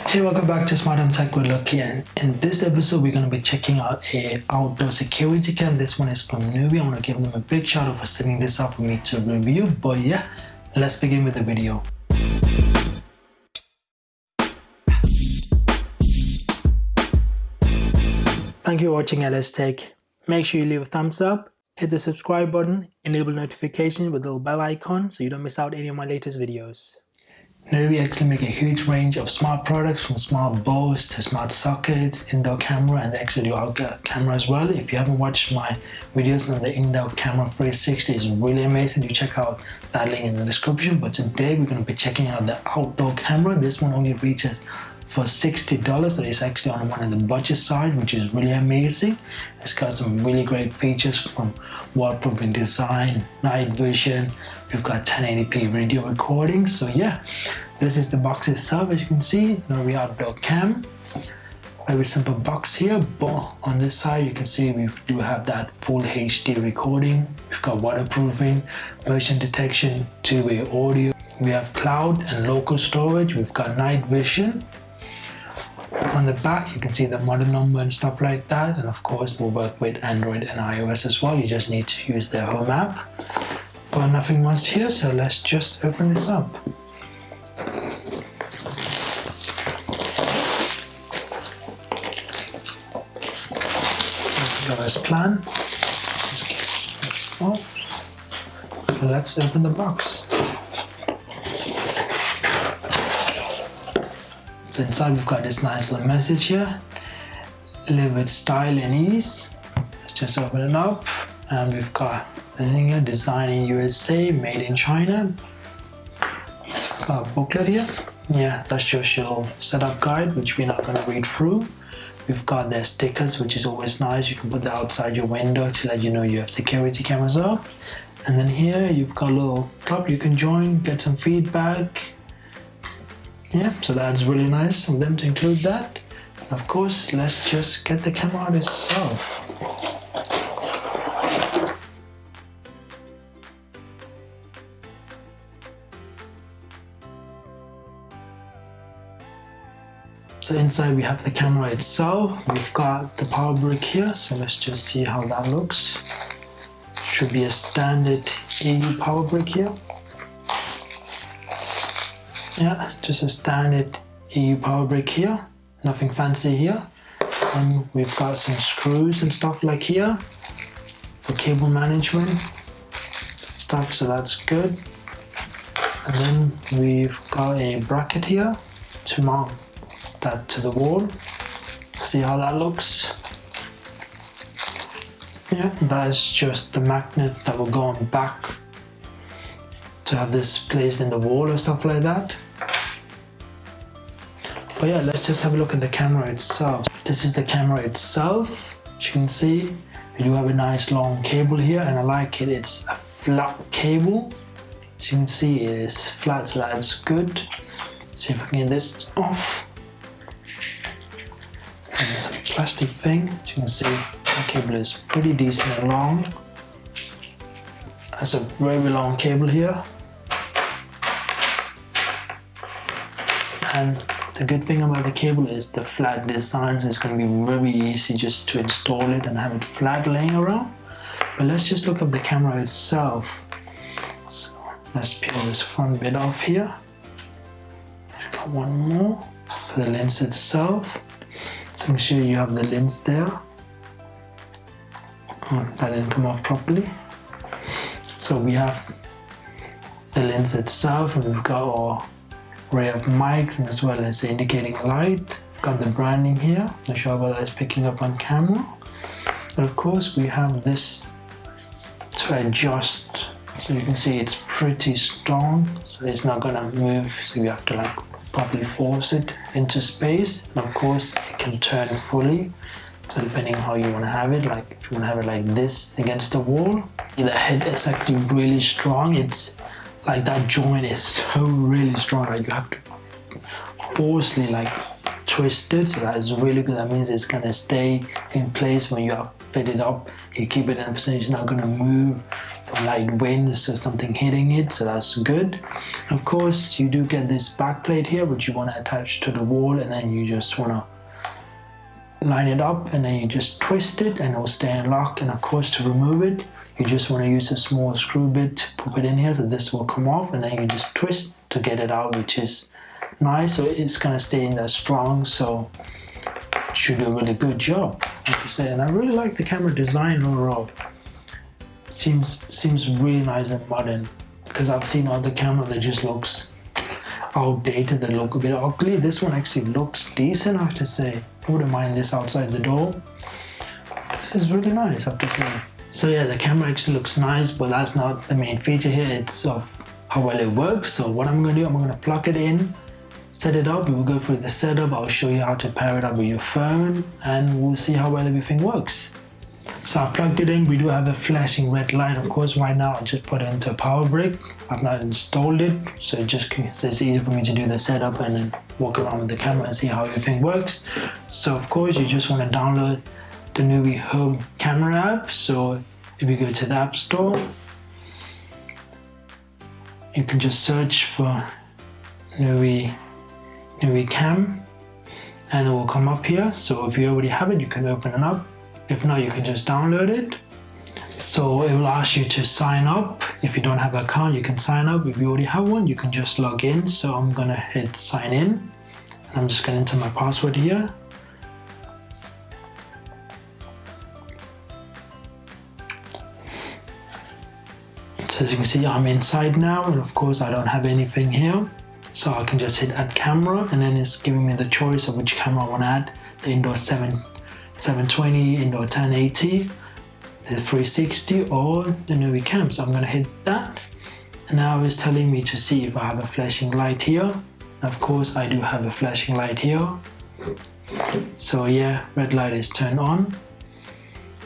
Hey, welcome back to Smart Home Tech with Lucky, and in this episode we're going to be checking out a outdoor security cam. This one is from Nooie. I want to give them a big shout out for setting this up for me to review. But yeah, let's begin with the video. Thank you for watching LS Tech. Make sure you leave a thumbs up, hit the subscribe button, enable notifications with the little bell icon so you don't miss out any of my latest videos. Nooie actually make a huge range of smart products, from smart bulbs to smart sockets, indoor camera, and they actually do outdoor camera as well. If you haven't watched my videos on the indoor camera 360, it's really amazing. You check out that link in the description. But today we're going to be checking out the outdoor camera. This one only reaches for $60, so it's actually on one of the budget side, which is really amazing. It's got some really great features from waterproofing design, night vision. We've got 1080p video recording. So yeah, this is the box itself. As you can see, Nooie outdoor cam. Very simple box here, but on this side you can see we do have that full HD recording. We've got waterproofing, motion detection, two-way audio. We have cloud and local storage. We've got night vision. On the back you can see the model number and stuff like that, and of course we'll work with Android and iOS as well. You just need to use their home app. But nothing much here, so let's just open this up. Go as planned. Let's open the box. So inside we've got this nice little message here: live with style and ease. Let's just open it up, and we've got the thing here: designed in USA, made in China. Got a booklet here. Yeah, that's just your setup guide, which we're not going to read through. We've got their stickers, which is always nice. You can put that outside your window to let you know you have security cameras up. And then here you've got a little club you can join, get some feedback. Yeah, so that's really nice of them to include that. And of course, let's just get the camera out itself. So inside we have the camera itself. We've got the power brick here, so let's just see how that looks. Should be a standard EU power brick here. Yeah, just a standard EU power brick here, nothing fancy here. And we've got some screws and stuff like here for cable management stuff, so that's good. And then we've got a bracket here to mount that to the wall. See how that looks? Yeah, that is just the magnet that will go on back to have this placed in the wall or stuff like that. But yeah, let's just have a look at the camera itself. This is the camera itself. As you can see, we do have a nice long cable here, and I like it. It's a flat cable. As you can see, it is flat, so that's good. See if I can get this off. And a plastic thing. As you can see, the cable is pretty decent and long. That's a very long cable here. And the good thing about the cable is the flat design, so it's going to be very easy just to install it and have it flat laying around. But let's just look at the camera itself. So let's peel this front bit off here. I've got one more for the lens itself. So make sure you have the lens there. Oh, that didn't come off properly. So we have the lens itself, and we've got our array of mics, and as well as the indicating light. Got the branding here, not sure whether it's picking up on camera. And of course we have this to adjust, so you can see it's pretty strong, so it's not gonna move, so you have to like properly force it into space. And of course it can turn fully, so depending on how you want to have it, like if you want to have it like this against the wall. The head is actually really strong. It's like that joint is so really strong, like you have to forcefully like twist it, so that is really good. That means it's gonna stay in place when you have fit it up. You keep it in a position, it's not gonna move light wind, so something hitting it, so that's good. Of course, you do get this back plate here, which you want to attach to the wall, and then you just want to line it up, and then you just twist it and it will stay in lock. And of course, to remove it, you just want to use a small screw bit to pop it in here, so this will come off, and then you just twist to get it out, which is nice. So it's going to stay in there strong, so it should do a really good job, like I said. And I really like the camera design overall. Seems really nice and modern, because I've seen other cameras that just looks outdated, that look a bit ugly. This one actually looks decent, I have to say. I wouldn't mind this outside the door. This is really nice, I have to say. So yeah, the camera actually looks nice, but that's not the main feature here. It's of how well it works. So what I'm going to do, I'm going to plug it in, set it up. We will go through the setup. I'll show you how to pair it up with your phone, and we'll see how well everything works. So I plugged it in. We do have a flashing red light. Of course, right now I just put it into a power brick. I've not installed it, so it's easy for me to do the setup and then walk around with the camera and see how everything works. So of course, you just want to download the Nooie home camera app. So if you go to the App Store, you can just search for Nooie Cam, and it will come up here. So if you already have it, you can open it up. If not, you can just download it. So it will ask you to sign up. If you don't have an account, you can sign up. If you already have one, you can just log in. So I'm gonna hit sign in, and I'm just gonna enter my password here. So as you can see, I'm inside now, and of course I don't have anything here. So I can just hit add camera, and then it's giving me the choice of which camera I want to add. The indoor 720, indoor 1080, the 360, or the Nooie Cam. So I'm going to hit that, and now it's telling me to see if I have a flashing light here. Of course I do have a flashing light here. So yeah, red light is turned on,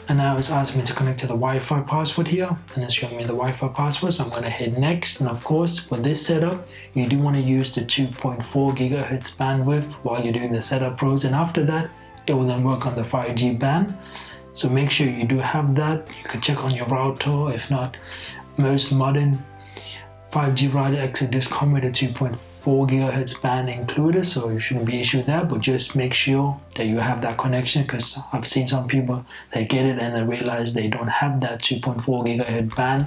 and now it's asking me to connect to the Wi-Fi password here, and it's showing me the Wi-Fi password. So I'm going to hit next. And of course, for this setup, you do want to use the 2.4 gigahertz bandwidth while you're doing the setup pros, and after that it will then work on the 5G band. So make sure you do have that. You can check on your router. If not, most modern 5G router actually does come with a 2.4 gigahertz band included, so you shouldn't be issue there. But just make sure that you have that connection, because I've seen some people, they get it and they realize they don't have that 2.4 gigahertz band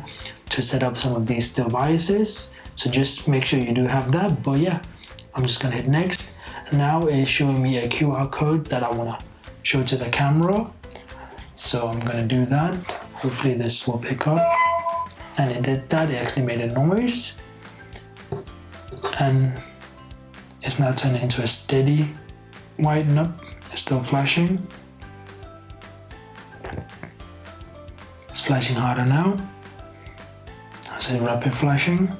to set up some of these devices. So just make sure you do have that. But yeah, I'm just gonna hit next. And now it's showing me a QR code that I want to show to the camera. So I'm going to do that. Hopefully this will pick up. And it did that. It actually made a noise. And it's now turned into a steady white. Nope, it's still flashing. It's flashing harder now. I say rapid flashing.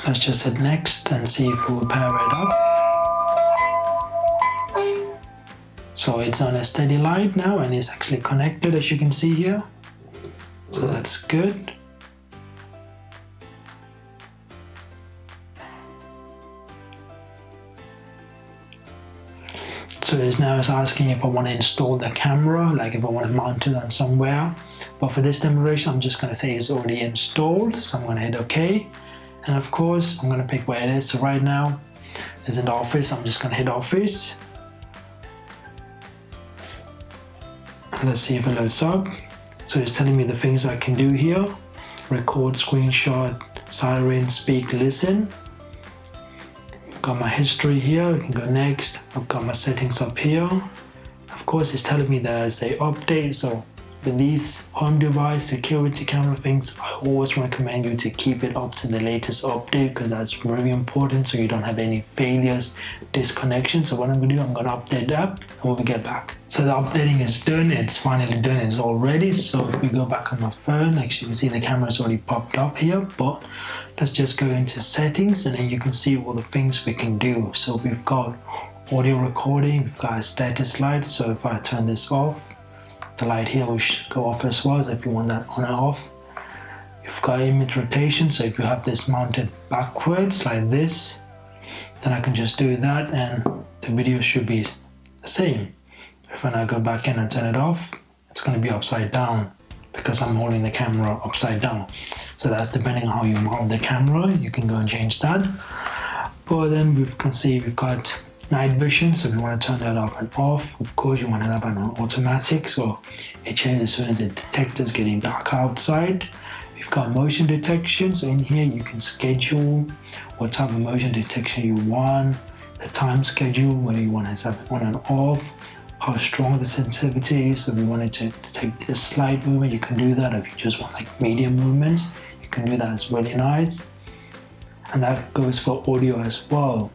Let's just hit next and see if we'll power it up. So it's on a steady light now, and it's actually connected, as you can see here. So that's good. So it's asking if I want to install the camera, like if I want to mount it on somewhere. But for this demonstration, I'm just going to say it's already installed. So I'm going to hit OK. And of course, I'm going to pick where it is. So right now, it's in the office. I'm just going to hit office. And let's see if it loads up. So it's telling me the things I can do here. Record, screenshot, siren, speak, listen. Got my history here. I can go next. I've got my settings up here. Of course, it's telling me there's a update. So with these home device security camera things, I always recommend you to keep it up to the latest update, because that's very important, so you don't have any failures, disconnection. So what I'm going to do, I'm going to update the app, and we'll get back. So the updating is done. It's finally done. It's all ready. So if we go back on my phone, actually you can see the camera's already popped up here, but let's just go into settings, and then you can see all the things we can do. So we've got audio recording, we've got a status light. So if I turn this off, the light here will go off as well, so if you want that on or off. You've got image rotation, so if you have this mounted backwards like this, then I can just do that and the video should be the same. If when I go back in and turn it off, it's going to be upside down because I'm holding the camera upside down. So that's depending on how you mount the camera, you can go and change that. But then we can see we've got night vision, so if you want to turn that off and off, of course you want to have it on automatic, so it changes as soon as it detects it's getting dark outside. We've got motion detection, so in here you can schedule what type of motion detection you want, the time schedule, whether you want to have it on and off, how strong the sensitivity is. So if you wanted to detect a slight movement, you can do that. If you just want like medium movements, you can do that. It's really nice. And that goes for audio as well.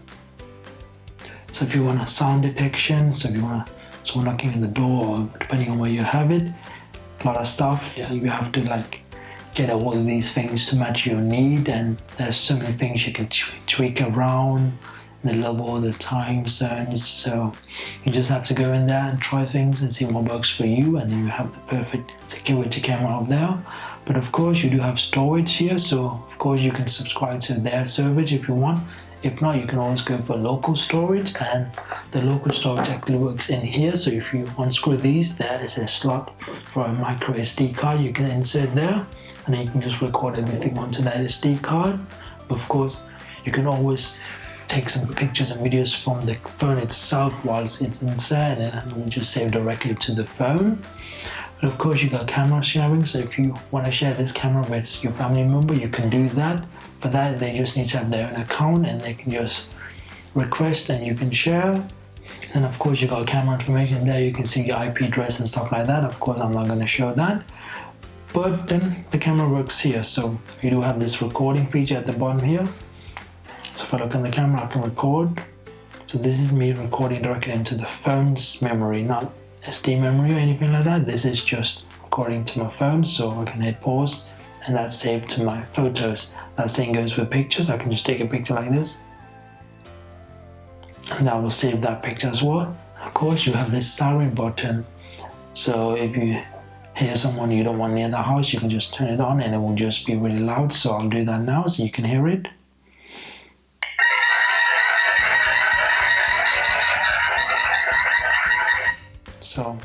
So if you want a sound detection, so if you want someone knocking on the door, or depending on where you have it, a lot of stuff, yeah, you have to like get all of these things to match your need, and there's so many things you can tweak around, the level, the time zones, so you just have to go in there and try things and see what works for you, and then you have the perfect security camera up there. But of course you do have storage here, so of course you can subscribe to their service if you want. If not, you can always go for local storage, and the local storage actually works in here. So if you unscrew these, there is a slot for a micro SD card you can insert there, and then you can just record everything onto that SD card. But of course you can always take some pictures and videos from the phone itself whilst it's inside, and it will just save directly to the phone. But of course you got camera sharing, so if you want to share this camera with your family member, you can do that. For that, they just need to have their own account, and they can just request and you can share. And of course you got camera information there, you can see your IP address and stuff like that. Of course I'm not going to show that, but then the camera works here. So you do have this recording feature at the bottom here. So if I look on the camera, I can record. So this is me recording directly into the phone's memory, not SD memory or anything like that. This is just recording to my phone, so I can hit pause and that's saved to my photos. That same goes with pictures. I can just take a picture like this and that will save that picture as well. Of course you have this siren button, so if you hear someone you don't want near the house, you can just turn it on and it will just be really loud. So I'll do that now so you can hear it. So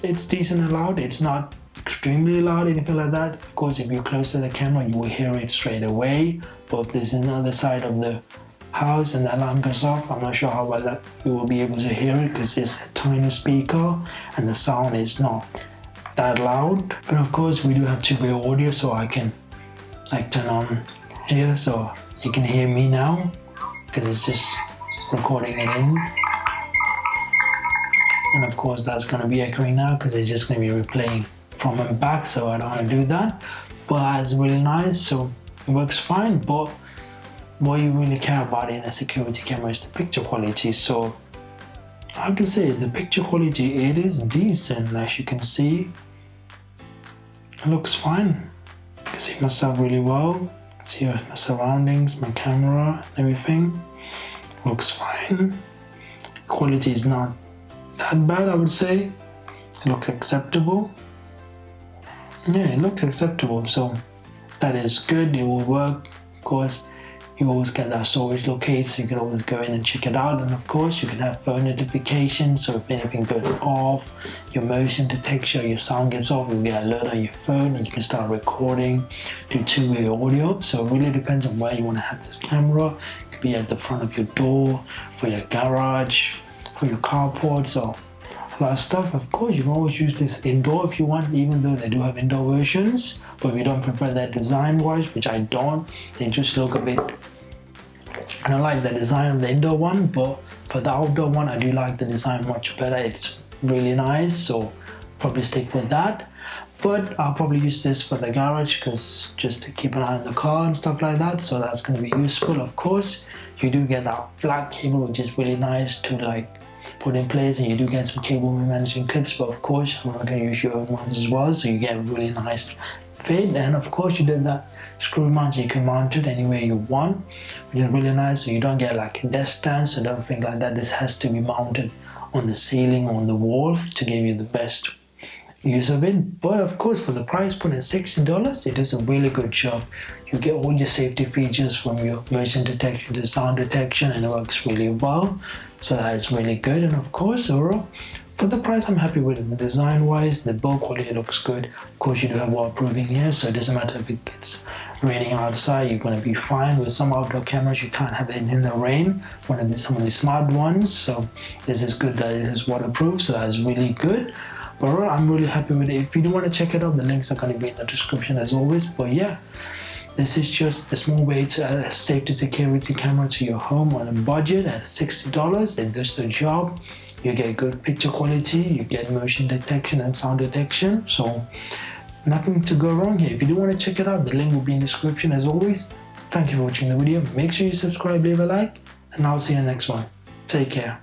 it's decent and loud. It's not extremely loud, anything like that. Of course, if you're close to the camera, you will hear it straight away. But if there's another side of the house and the alarm goes off, I'm not sure how well that you will be able to hear it, because it's a tiny speaker and the sound is not that loud. But of course, we do have two-way audio, so I can like turn on here so you can hear me now, because it's just recording it in. And of course that's going to be echoing now because it's just going to be replaying from and back, so I don't want to do that. But it's really nice, so it works fine. But what you really care about in a security camera is the picture quality. So I can say the picture quality, it is decent. As you can see, it looks fine. I can see myself really well. See my surroundings, my camera, everything looks fine. Quality is not that bad, I would say. It looks acceptable. Yeah, it looks acceptable, so that is good. It will work. Of course, you always get that storage located, so you can always go in and check it out. And of course, you can have phone notifications, so if anything goes off, your motion detection, your sound gets off, you'll get an alert on your phone and you can start recording, do two-way audio. So it really depends on where you want to have this camera. It could be at the front of your door, for your garage, for your carport, so a lot of stuff. Of course, you can always use this indoor if you want, even though they do have indoor versions. But if you don't prefer that design wise, which I don't, they just look a bit, I don't like the design of the indoor one, but for the outdoor one I do like the design much better. It's really nice, so probably stick with that. But I'll probably use this for the garage, because just to keep an eye on the car and stuff like that, so that's going to be useful. Of course, you do get that flat cable, which is really nice to like put in place, and you do get some cable managing clips. But of course, I'm not going to use your own ones as well, so you get a really nice fit. And of course, you did that screw mount, so you can mount it anywhere you want, which is really nice. So you don't get like a desk stand, so don't think like that. This has to be mounted on the ceiling or on the wall to give you the best use of it. But of course, for the price point at $60, it does a really good job. You get all your safety features from your motion detection to sound detection, and it works really well. So that is really good. And of course, overall, for the price, I'm happy with it. The design wise, the build quality looks good. Of course, you do have waterproofing here, so it doesn't matter if it gets raining outside, you're going to be fine. With some outdoor cameras, you can't have it in the rain, some of the smart ones. So this is good that it is waterproof, so that is really good. But overall, I'm really happy with it. If you do want to check it out, the links are going to be in the description as always. But yeah, this is just a small way to add a safety security camera to your home on a budget at $60. It does the job. You get good picture quality, you get motion detection and sound detection. So nothing to go wrong here. If you do want to check it out, the link will be in the description as always. Thank you for watching the video. Make sure you subscribe, leave a like, and I'll see you in the next one. Take care.